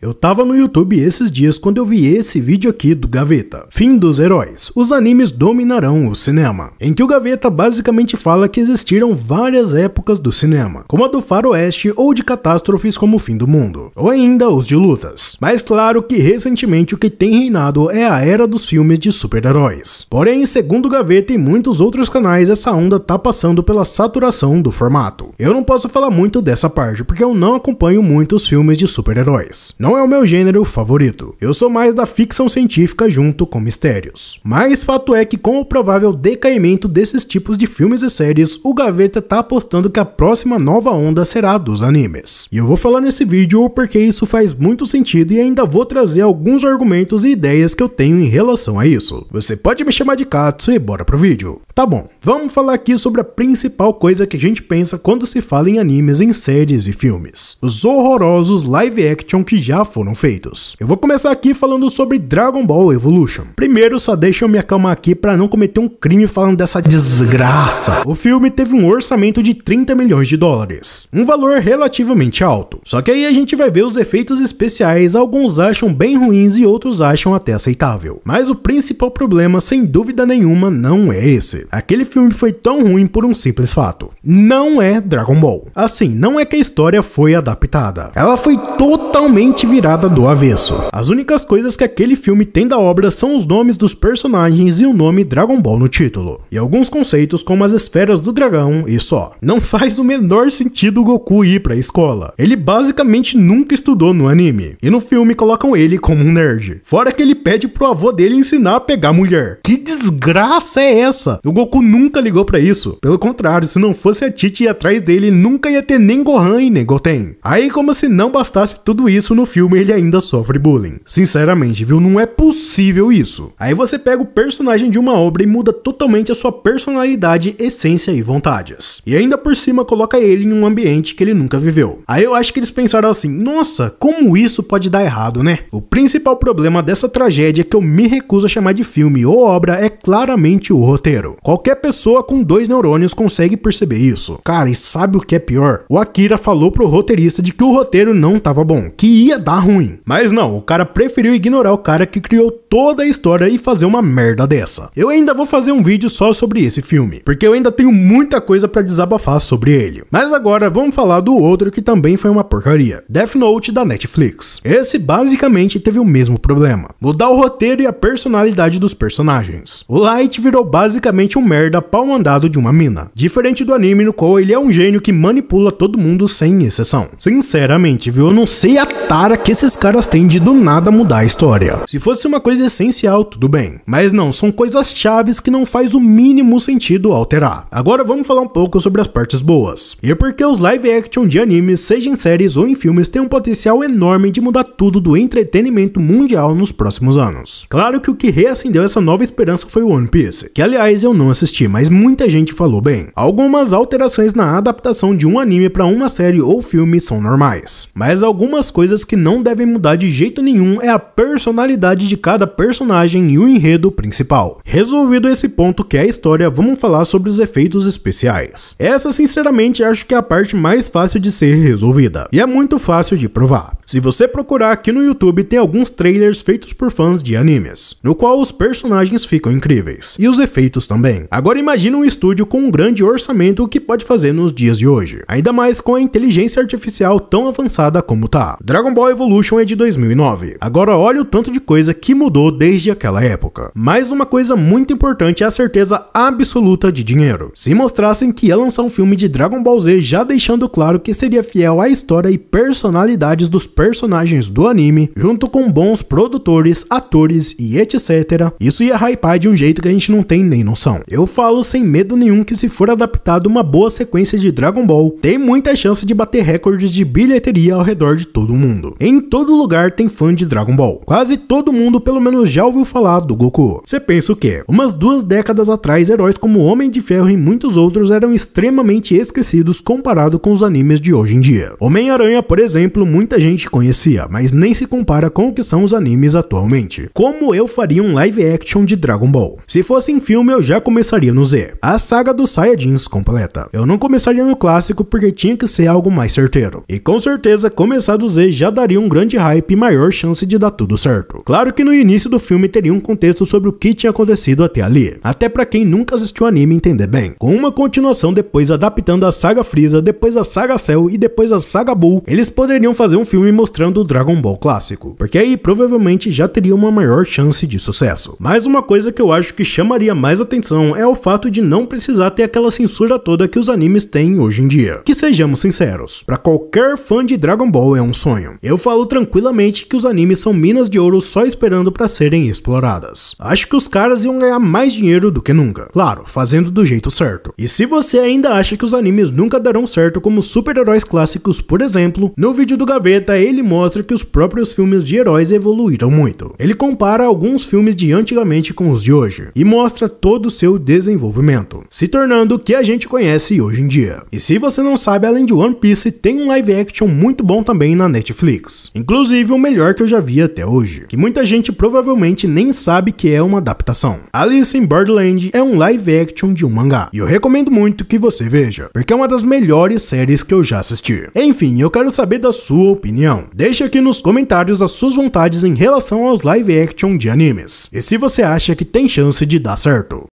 Eu tava no YouTube esses dias quando eu vi esse vídeo aqui do Gaveta. Fim dos heróis. Os animes dominarão o cinema. Em que o Gaveta basicamente fala que existiram várias épocas do cinema, como a do faroeste ou de catástrofes como o fim do mundo, ou ainda os de lutas. Mas claro que recentemente o que tem reinado é a era dos filmes de super-heróis. Porém, segundo o Gaveta e muitos outros canais, essa onda tá passando pela saturação do formato. Eu não posso falar muito dessa parte, porque eu não acompanho muitos filmes de super-heróis. Não é o meu gênero favorito. Eu sou mais da ficção científica junto com mistérios. Mas fato é que com o provável decaimento desses tipos de filmes e séries, o Gaveta tá apostando que a próxima nova onda será dos animes. E eu vou falar nesse vídeo porque isso faz muito sentido e ainda vou trazer alguns argumentos e ideias que eu tenho em relação a isso. Você pode me chamar de Katsu e bora pro vídeo. Tá bom, vamos falar aqui sobre a principal coisa que a gente pensa quando se fala em animes, em séries e filmes. Os horrorosos live action que já foram feitos. Eu vou começar aqui falando sobre Dragon Ball Evolution. Primeiro, só deixa eu me acalmar aqui para não cometer um crime falando dessa desgraça. O filme teve um orçamento de 30 milhões de dólares. Um valor relativamente alto. Só que aí a gente vai ver os efeitos especiais, alguns acham bem ruins e outros acham até aceitável. Mas o principal problema, sem dúvida nenhuma, não é esse. Aquele filme foi tão ruim por um simples fato. Não é Dragon Ball. Assim, não é que a história foi adaptada. Ela foi totalmente virada do avesso. As únicas coisas que aquele filme tem da obra são os nomes dos personagens e o nome Dragon Ball no título. E alguns conceitos como as esferas do dragão e só. Não faz o menor sentido o Goku ir pra escola. Ele basicamente nunca estudou no anime. E no filme colocam ele como um nerd. Fora que ele pede pro avô dele ensinar a pegar mulher. Que desgraça é essa? O Goku nunca ligou pra isso. Pelo contrário, se não fosse a Titi ir atrás dele, nunca ia ter nem Gohan e nem Goten. Aí, como se não bastasse tudo isso, no filme ele ainda sofre bullying. Sinceramente, viu? Não é possível isso. Aí você pega o personagem de uma obra e muda totalmente a sua personalidade, essência e vontades. E ainda por cima coloca ele em um ambiente que ele nunca viveu. Aí eu acho que eles pensaram assim, nossa, como isso pode dar errado, né? O principal problema dessa tragédia que eu me recuso a chamar de filme ou obra é claramente o roteiro. Qualquer pessoa com 2 neurônios consegue perceber isso. Cara, e sabe o que é pior? O Akira falou pro roteirista de que o roteiro não tava bom, que ia dar ruim. Mas não, o cara preferiu ignorar o cara que criou toda a história e fazer uma merda dessa. Eu ainda vou fazer um vídeo só sobre esse filme, porque eu ainda tenho muita coisa pra desabafar sobre ele. Mas agora vamos falar do outro que também foi uma porcaria, Death Note da Netflix. Esse basicamente teve o mesmo problema, mudar o roteiro e a personalidade dos personagens. O Light virou basicamente um merda pau mandado de uma mina, diferente do anime no qual ele é um gênio que manipula todo mundo sem exceção. Sinceramente, viu, eu não sei a tara que esses caras têm de do nada mudar a história. Se fosse uma coisa essencial, tudo bem, mas não, são coisas chaves que não faz o mínimo sentido alterar. Agora vamos falar um pouco sobre as partes boas. E porque os live action de animes, seja em séries ou em filmes, têm um potencial enorme de mudar tudo do entretenimento mundial nos próximos anos. Claro que o que reacendeu essa nova esperança foi o One Piece, que aliás eu não assisti, mas muita gente falou bem. Algumas alterações na adaptação de um anime para uma série ou filme são normais, mas algumas coisas que não devem mudar de jeito nenhum é a personalidade de cada personagem e o enredo principal. Resolvido esse ponto que é a história, vamos falar sobre os efeitos especiais. Essa sinceramente acho que é a parte mais fácil de ser resolvida, e é muito fácil de provar. Se você procurar aqui no YouTube, tem alguns trailers feitos por fãs de animes, no qual os personagens ficam incríveis, e os efeitos também. Agora imagine um estúdio com um grande orçamento o que pode fazer nos dias de hoje, ainda mais com a inteligência artificial tão avançada como tá. Dragon Ball Evolution é de 2009, agora olha o tanto de coisa que mudou desde aquela época. Mais uma coisa muito importante é a certeza absoluta de dinheiro. Se mostrassem que ia lançar um filme de Dragon Ball Z já deixando claro que seria fiel à história e personalidades dos personagens do anime, junto com bons produtores, atores e etc, isso ia hypar de um jeito que a gente não tem nem noção. Eu falo sem medo nenhum que se for adaptado uma boa sequência de Dragon Ball, tem muita chance de bater recordes de bilheteria ao redor de todo mundo. Em todo lugar tem fã de Dragon Ball. Quase todo mundo pelo menos já ouviu falar do Goku. Você pensa o quê? Umas 2 décadas atrás, heróis como Homem de Ferro e muitos outros eram extremamente esquecidos comparado com os animes de hoje em dia. Homem-Aranha, por exemplo, muita gente conhecia, mas nem se compara com o que são os animes atualmente. Como eu faria um live action de Dragon Ball? Se fosse em filme, eu já começaria no Z, a saga dos Saiyajins completa. Eu não começaria no clássico porque tinha que ser algo mais certeiro. E com certeza começar do Z já daria um grande hype e maior chance de dar tudo certo. Claro que no início do filme teria um contexto sobre o que tinha acontecido até ali, até pra quem nunca assistiu o anime entender bem. Com uma continuação depois adaptando a saga Freeza, depois a saga Cell e depois a saga Buu, eles poderiam fazer um filme mostrando o Dragon Ball clássico, porque aí provavelmente já teria uma maior chance de sucesso. Mas uma coisa que eu acho que chamaria mais atenção é o fato de não precisar ter aquela censura toda que os animes têm hoje em dia. Que sejamos sinceros, pra qualquer fã de Dragon Ball é um sonho. Eu falo tranquilamente que os animes são minas de ouro só esperando pra serem exploradas. Acho que os caras iam ganhar mais dinheiro do que nunca, claro, fazendo do jeito certo. E se você ainda acha que os animes nunca darão certo como super-heróis clássicos, por exemplo, no vídeo do Gaveta ele mostra que os próprios filmes de heróis evoluíram muito. Ele compara alguns filmes de antigamente com os de hoje e mostra todo o seu desenvolvimento, se tornando o que a gente conhece hoje em dia. E se você não sabe, além de One Piece, tem um live action muito bom também na Netflix, inclusive o melhor que eu já vi até hoje, que muita gente provavelmente nem sabe que é uma adaptação. Alice in Borderland é um live action de um mangá, e eu recomendo muito que você veja, porque é uma das melhores séries que eu já assisti. Enfim, eu quero saber da sua opinião. Deixe aqui nos comentários as suas vontades em relação aos live action de animes, e se você acha que tem chance de dar certo.